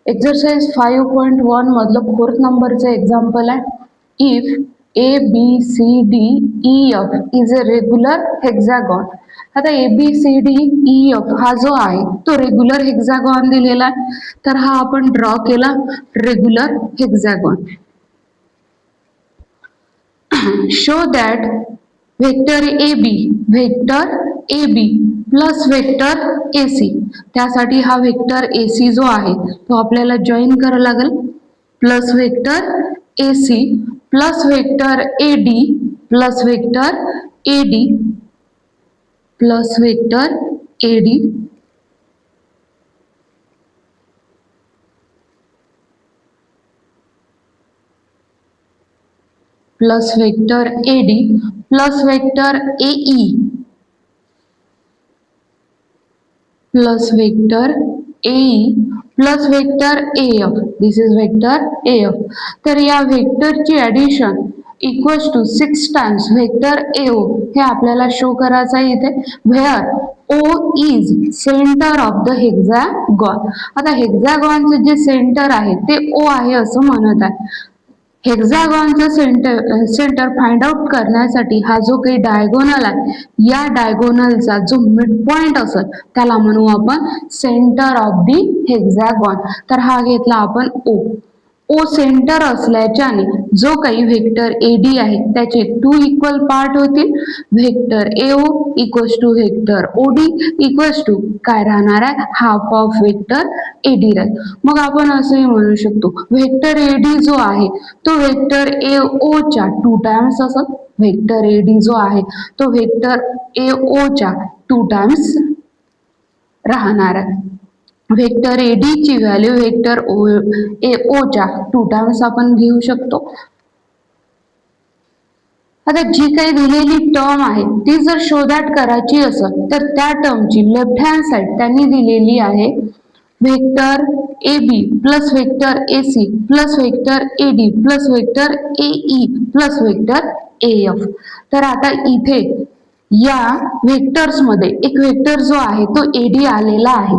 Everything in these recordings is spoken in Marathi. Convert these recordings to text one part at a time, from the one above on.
एक्सरसाइज 5.1 मधलं 4th नंबरचं एक्झाम्पल आहे. If A B C D E F is a regular hexagon. आता A B C D E F हा जो आहे तो रेग्युलर हेक्झॅगॉन दिलेला आहे. तर हा आपण ड्रॉ केला regular hexagon. Show that vector A B plus vector A C. त्यासाठी हा व्हेक्टर ए सी जो आहे तो आपल्याला जॉईन करावा लागेल. Plus vector A C plus vector A D plus vector A D plus vector A D plus vector A D plus vector A E plus vector A plus vector A F. This is vector A F. तर या व्हेक्टरची addition equals to 6 times vector A O हे आपल्याला शो करायचं आहे इथे. Where O is centre of the hexagon. आता हेक्झॅगॉनचं जे सेंटर आहे ते ओ आहे असं म्हणत आहे. हेक्झॅगॉनचं सेंटर फाइंड आउट करण्यासाठी हा जो काही डायगोनल आहे या डायगोनलचा जो मिड पॉइंट असेल त्याला म्हणू आपण सेंटर ऑफ दी हेक्झॅगॉन. तर हा घेतला आपण ओ. ओ सेंटर असल्याच्याने जो काही व्हेक्टर ए डी आहे त्याचे 2 इक्वल पार्ट होतील. Vector A O equals to vector O D equals to काय राहणार आहे half of vector A D राहील. मग आपण असंही म्हणू शकतो व्हेक्टर ए डी जो आहे तो व्हेक्टर ए ओ च्या 2 टाइम्स असेल. व्हेक्टर ए डी जो आहे तो व्हेक्टर ए ओ च्या 2 टाइम्स राहणार आहे. व्हेक्टर ए डी ची व्हॅल्यू व्हेक्टर ए ओ च्या 2 टाइम्स आपण घेऊ शकतो. आता जी काही दिलेली टर्म आहे ती जर शोधात करायची असेल तर त्या टर्मची लेफ्ट हँड साइड त्यांनी दिलेली आहे vector A B plus vector A C plus vector A D plus vector A E plus vector A F. तर आता इथे या व्हेक्टर्स मध्ये एक व्हेक्टर जो आहे तो ए डी आलेला आहे.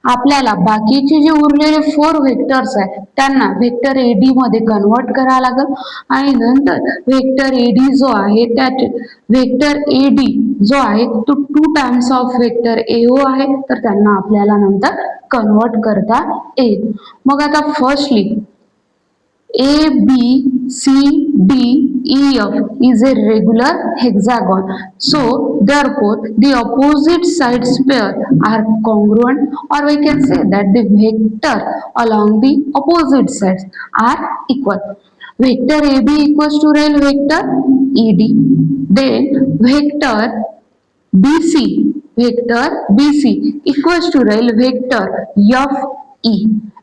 आपल्याला बाकीचे जे उरलेले 4 व्हेक्टर्स आहेत त्यांना व्हेक्टर ए डी मध्ये कन्वर्ट करावं लागेल आणि नंतर व्हेक्टर ए डी जो आहे त्याचे व्हेक्टर ए डी जो आहे तो 2 टाइम्स ऑफ व्हेक्टर ए ओ आहे. तर त्यांना आपल्याला नंतर कन्वर्ट करता येईल. मग आता firstly A, B, C, D, E, F is a regular hexagon. So, therefore, the opposite sides pair are congruent, or we can say that the vector along the opposite sides are equal. Vector AB equals to vector ED. Then, vector BC equals to vector FE.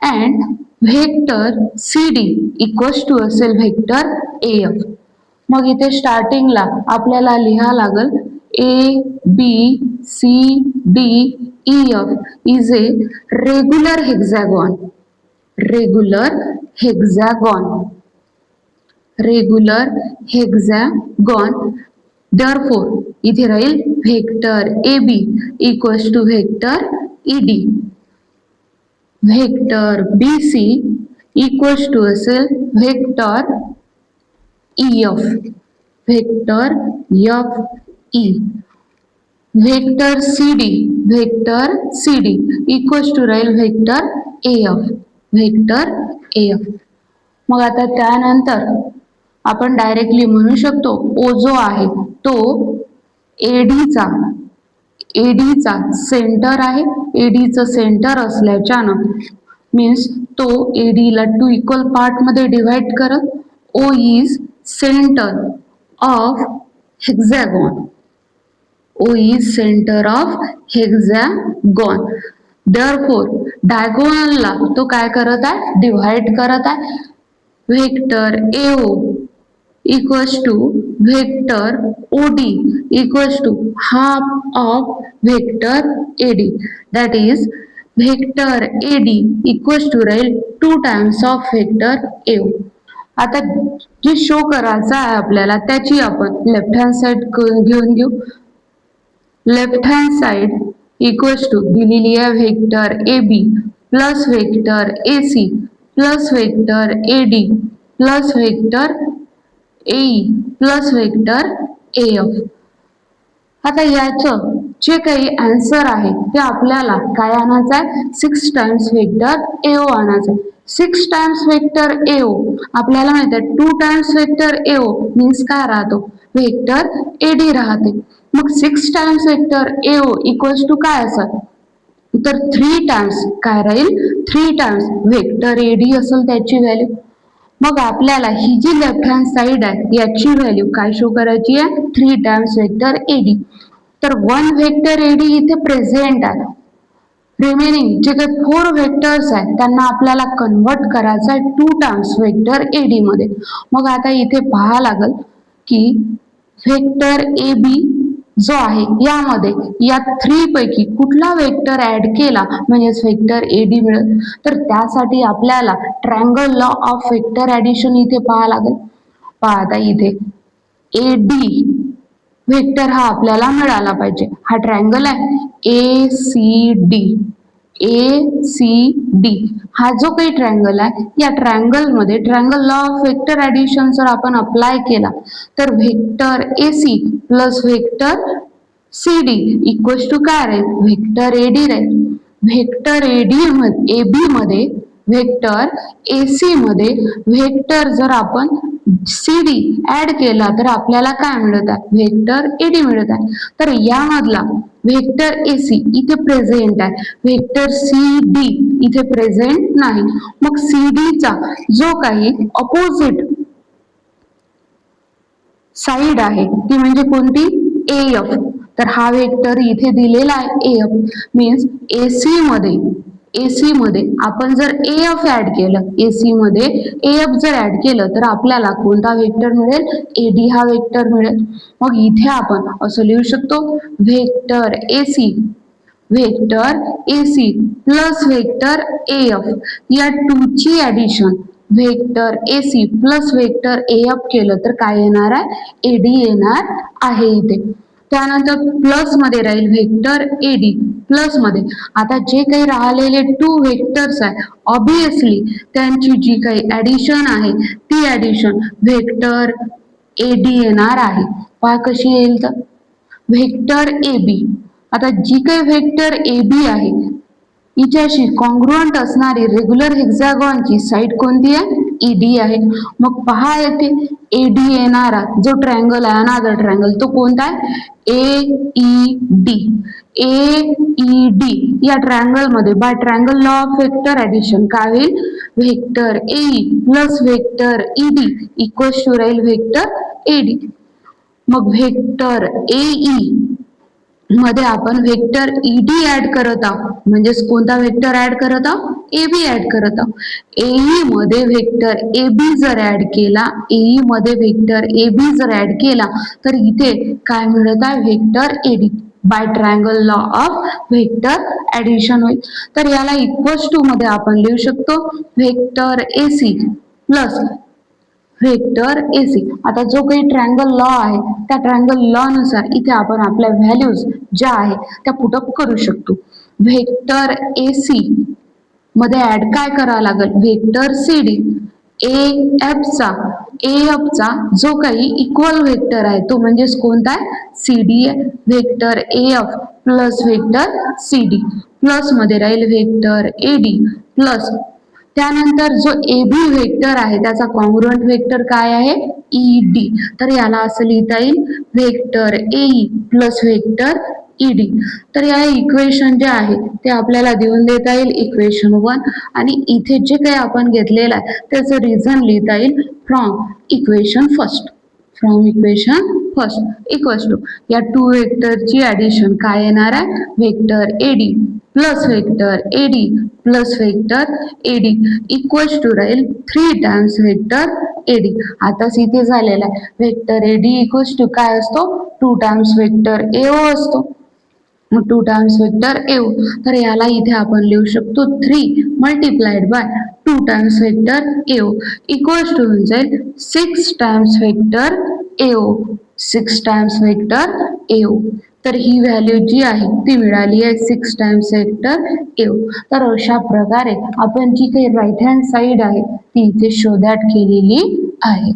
And vector C D equals to असेल व्हेक्टर ए एफ. मग इथे स्टार्टिंगला आपल्याला लिहा लागल A B C D E F is a regular hexagon. Regular hexagon. Regular hexagon. therefore इथे राहील vector A B equals to vector E D. Vector B C equals to असेल vector E F. Vector F E. Vector C D equals to राहील vector A F. Vector A F. मग आता त्यानंतर आपण डायरेक्टली म्हणू शकतो ओ जो आहे तो एडीचा सेंटर आहे. एडीचं सेंटर असल्याच्यानं मीन्स तो एडीला 2 इक्वल पार्ट मध्ये डिवाइड करत. O is centre of hexagon. O is centre of hexagon. therefore डायगोनलला तो काय करत आहे डिवाइड करत आहे. Vector A O equals to vector OD equals to half of vector AD. That is vector AD equals to 2 times of vector AO. आता जे शो करायचं आहे आपल्याला त्याची आपण लेफ्ट हँड साइड घेऊन घेऊ. Left hand side equals to दिलेली आहे vector A B plus vector AC plus vector AD plus vector AE plus vector AF. आता याचं जे काही आन्सर आहे ते आपल्याला काय आणायचं आहे, 6 टाइम्स वेक्टर AO आणायचं आहे. 6 टाइम्स वेक्टर AO आपल्याला माहित आहे 2 टाइम्स वेक्टर AO मीन्स काय राहतो, वेक्टर AD राहते. मग 6 times vector AO equals to काय असेल, तर 3 टाइम्स काय राहील, 3 टाइम्स वेक्टर AD असेल त्याची व्हॅल्यू. मग आपल्याला ही जी लेफ्ट हँड साइड आहे याची व्हॅल्यू काय शो करायची आहे, 3 टाइम्स वेक्टर AD. तर 1 वेक्टर AD इथे प्रेझेंट आहे. रिमेनिंग जे काही 4 वेक्टर्स आहेत त्यांना आपल्याला कन्वर्ट करायचं आहे 2 टाइम्स वेक्टर AD मध्ये. मग आता इथे पहा लागल की वेक्टर AB जो आहे यामध्ये या 3 पैकी कुठला वेक्टर ऍड केला म्हणजेच वेक्टर AD मिळेल. तर त्यासाठी आपल्याला triangle law of vector addition इथे पहा लागेल. पहा आता इथे AD वेक्टर हा आपल्याला मिळाला पाहिजे. हा ट्रायंगल आहे ACD. ACD हा जो काही ट्रायंगल आहे या ट्रायंगल मध्ये triangle law of vector addition जर आपण अप्लाय केला तर vector AC plus vector CD equals to काय राहील, वेक्टर AD राहील. वेक्टर AB मध्ये वेक्टर AC मध्ये वेक्टर जर आपण CD ऍड केला तर आपल्याला काय मिळत आहे, वेक्टर AD मिळत आहे. तर यामधला वेक्टर AC इथे प्रेझेंट आहे, वेक्टर CD इथे प्रेझेंट नाही. मग CD चा जो काही अपोजिट साइड आहे ती म्हणजे कोणती, AF. तर हा वेक्टर इथे दिलेला आहे AF मीन्स AC मध्ये आपण जर AF ऍड केलं, AC मध्ये AF जर ऍड केलं तर आपल्याला कोणता वेक्टर मिळेल, AD हा वेक्टर मिळेल. मग इथे आपण असं लिहू शकतो vector AC plus vector AF या 2 ची addition vector AC plus vector AF केलं तर काय येणार आहे, AD येणार आहे इथे. त्यानंतर प्लस मध्ये राहील वेक्टर AD प्लस मध्ये. आता जे काही राहिलेले 2 वेक्टर्स आहे ऑब्विसली त्यांची जी काही ऍडिशन आहे ती ऍडिशन वेक्टर AD येणार आहे. पहा कशी येईल, तर वेक्टर AB. आता जी काही वेक्टर AB आहे हिच्याशी कॉन्ग्रुएंट असणारी रेग्युलर हेक्सागॉनची साइड कोणती आहे, ED आहे. मग पहा येथे AD येणारा जो ट्रायंगल आहे अनादर ट्रायंगल तो कोणता आहे, AED या ट्रायंगल मध्ये by triangle law of vector addition काय होईल, vector AE plus vector ED equals to राहील वेक्टर AD. मग वेक्टर AE मध्ये आपण वेक्टर ED ऍड करत आहोत म्हणजेच कोणता वेक्टर ऍड करत आहोत, AB ऍड करत आहोत. AE मध्ये वेक्टर AB जर ऍड केला, AE मध्ये वेक्टर AB जर ऍड केला तर इथे काय मिळत आहे, vector AD by triangle law of vector addition होईल. तर याला इक्वल्स टू मध्ये आपण लिहू शकतो vector AC plus vector AC. आता जो काही ट्रायंगल लॉ आहे त्या ट्रायंगल लॉ नुसार इथे आपण आपल्या व्हॅल्यूज ज्या आहे त्या पुटअप करू शकतो. वेक्टर AC मध्ये ऍड काय करावं लागेल, वेक्टर CD. AF चा जो काही इक्वल वेक्टर आहे तो म्हणजेच कोणता आहे, CD आहे. Vector AF plus vector CD plus मध्ये राहील वेक्टर AD प्लस त्यानंतर जो AB वेक्टर आहे त्याचा कॉन्ग्रुएंट वेक्टर काय आहे, ED. तर याला असं लिहिता येईल vector AE plus vector ED. तर या इक्वेशन जे आहे ते आपल्याला देऊन देता येईल इक्वेशन 1 आणि इथे जे काही आपण घेतलेलं आहे त्याचं रिझन लिहिता येईल from equation first equals to या 2 वेक्टरची ऍडिशन काय येणार आहे, vector AD plus vector AD plus vector AD equals to राहील 3 टाइम्स वेक्टर AD. आताच इथे झालेला आहे वेक्टर AD इक्वल्स टू काय असतो, 2 टाइम्स वेक्टर AO असतो. मग 2 टाइम्स वेक्टर AO तर याला इथे आपण लिहू शकतो 3 multiplied by 2 times vector AO equals to होऊन जाईल 6 times vector AO 6 times vector AO. तर ही व्हॅल्यू जी आहे ती मिळाली आहे 6 टाइम्स वेक्टर ए. तर अशा प्रकारे आपण जी काही राईट हँड साईड आहे ती इथे शो दॅट केलेली आहे.